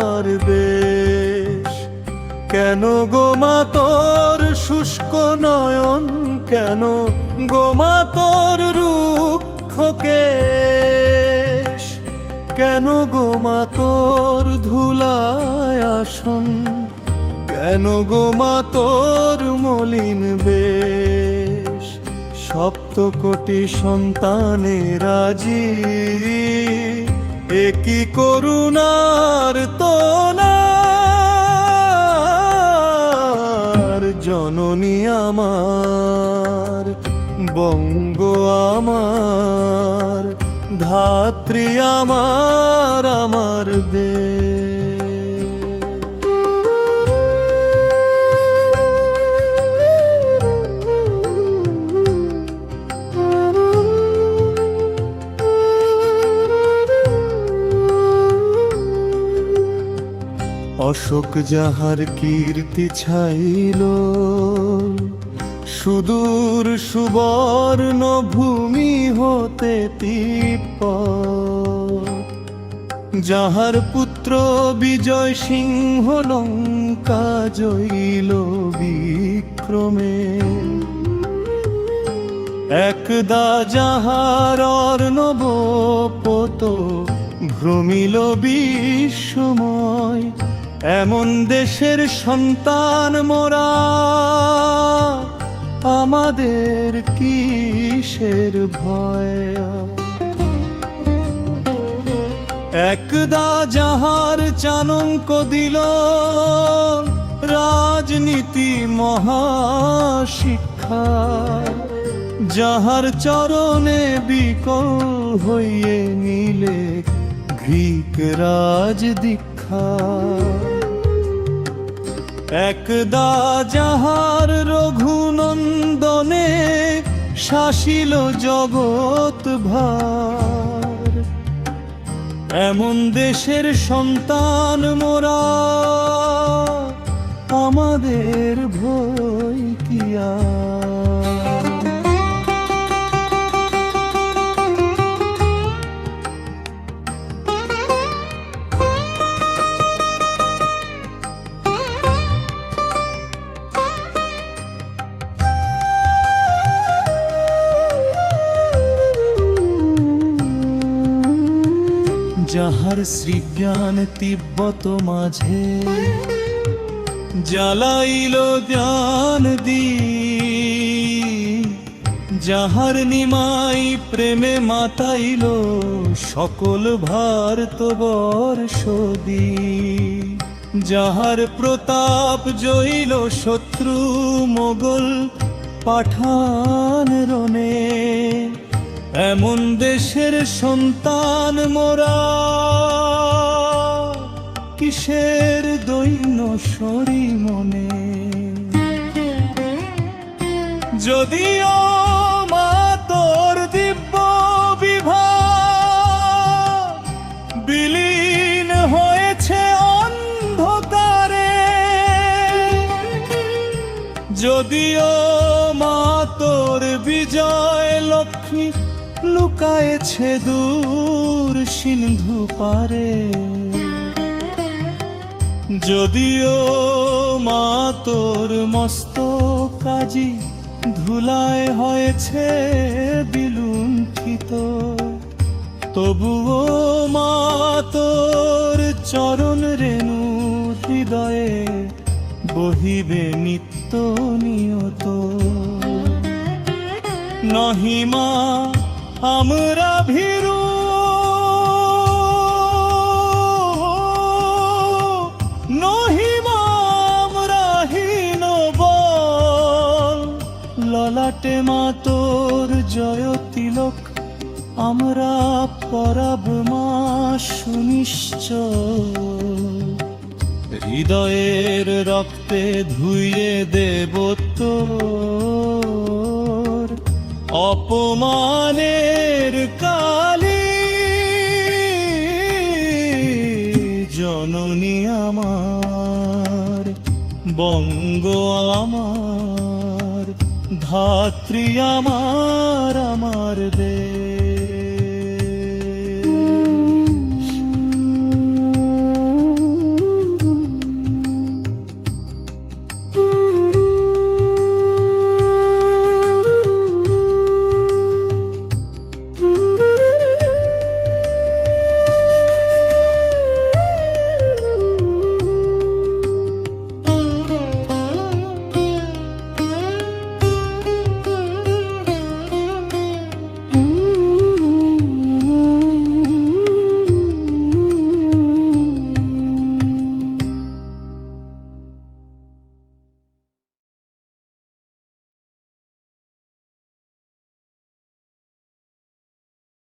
আমার দেশ। কেন গো মা তোর শুষ্ক নয়ন, কেন গো মা তোর রুক্ষ কেশ, কেন গো মা তোর ধুলায় আসন, কেন গো মা তোর মলিন বেশ। সপ্তকোটি সন্তানের আজি একই করুণার তোনার, জননী আমার, বঙ্গ আমার, ধাত্রী আমার, আমার দেশ। অশোক যাহার কীর্তি ছাইল সুদূর সুবর্ণ ভূমি হতে তিব্বত, যাহার পুত্র বিজয় সিংহ লঙ্কা জয়িল বিক্রমে, একদা যাহার অর্ণব পোত ভ্রমিল বিশ্বময়, এমন দেশের সন্তান মোরা, আমাদের কিসের ভয়। একদা যাহার চাণক্য দিল রাজনীতি মহাশিক্ষা, যাহার চরণে বিকল হইয়ে নিলে গ্রীক রাজ দীক্ষা, একদা যাহার রঘুনন্দনে শাসিল জগৎ ভার, এমন দেশের সন্তান মোরা, আমাদের ভয় কি আর। যাহার শ্রীজ্ঞান তিব্বত মাঝে জ্বালাইল জ্ঞান দীপ, যাহার নিমাই প্রেমে মাতাইল সকল ভারতবর্ষ দ্বীপ, যাহার প্রতাপ জয়িল শত্রু মোগল পাঠান রণে, এমন দেশের সন্তান মোরা, কিসের দৈন্য সরি মনে। যদিও মা তোর দিব্য বিভাগ বিলীন হয়েছে অন্ধকারে, যদিও মা তোর বিজয় লক্ষ্মী লুকায়েছে দূর সিন্ধু পারে, যদিও মা তোর মস্তক কাজী ধুলায় হয়েছে বিলুণ্ঠিত, তবুও মা তোর চরণ রেণু হৃদয়ে বহিবে নিত্য নিয়ত। নহিমা আমরা ভীরু, নহিমা আমরা হীন বল, ললাটে মা তোর জয় তিলক আমরা পরাব মা সুনিশ্চয়, হৃদয়ের রক্তে ধুইয়ে দেব তোর অপমানের কালি। জননী আমার, বঙ্গ আমার, ধাত্রী আমার, আমার দেশ।